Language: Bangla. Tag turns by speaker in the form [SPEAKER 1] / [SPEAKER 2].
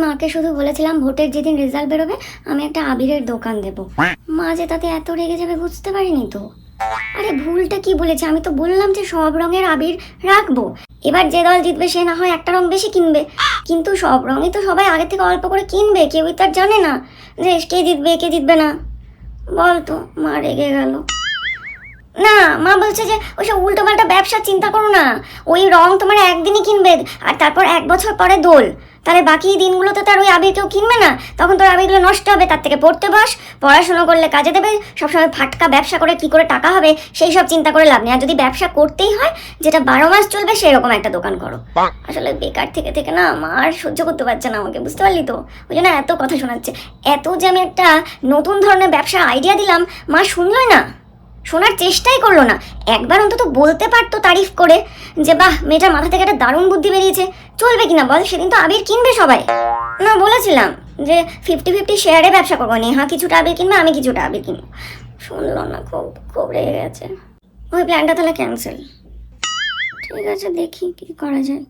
[SPEAKER 1] মাকে শুধু বলেছিলাম ভোটের যেদিন রেজাল্ট বেরোবে আমি একটা আবিরের দোকান দেবো। মা যে তাতে এত রেগে যাবে বুঝতে পারিনি তো। আরে ভুলটা কি বলেছে, আমি তো বললাম যে সব রঙের আবির রাখবো। এবার যে দল জিতবে সে না হয় একটা রং বেশি কিনবে, কিন্তু সব রঙই তো সবাই আগে থেকে অল্প করে কিনবে, কেউই তার জানে না যে কে জিতবে কে জিতবে না। বল তো। মা রেগে গেল। না, মা বলছে যে ওইসব উল্টোপাল্টা ব্যবসার চিন্তা করো না, ওই রং তোমার একদিনই কিনবে আর তারপর 1 বছর পরে দোল, তাহলে বাকি দিনগুলোতে তার ওই আবির কেউ কিনবে না, তখন তোর আবিরগুলো নষ্ট হবে। তার থেকে পড়তে বস, পড়াশোনা করলে কাজে দেবে। সবসময় ফাটকা ব্যবসা করে কি করে টাকা হবে সেই সব চিন্তা করে লাভ নেই। আর যদি ব্যবসা করতেই হয় যেটা 12 মাস চলবে সেরকম একটা দোকান করো। আসলে বেকার থেকে থেকে না মার সহ্য করতে পারছে না আমাকে, বুঝতে পারলি তো, ওই জন্য এত কথা শোনাচ্ছে। এত যে আমি একটা নতুন ধরনের ব্যবসার আইডিয়া দিলাম মা শুনলই না, শোনার চেষ্টাই করলো না। একবার অন্তত বলতে পারতো তারিফ করে যে বাহ মেয়েটার মাথা থেকে একটা দারুণ বুদ্ধি বেরিয়েছে। চলবে কিনা বল, সেদিন তো আবির কিনবে সবাই। না, বলেছিলাম যে 50-50 শেয়ারে ব্যবসা করবো, নেহা কিছুটা আবির কিনবে আমি কিছুটা আবির কিনবো। শুনলো না, খুব খুব রেগে গেছে। ওই প্ল্যানটা তাহলে ক্যান্সেল। ঠিক আছে, দেখি কি করা যায়।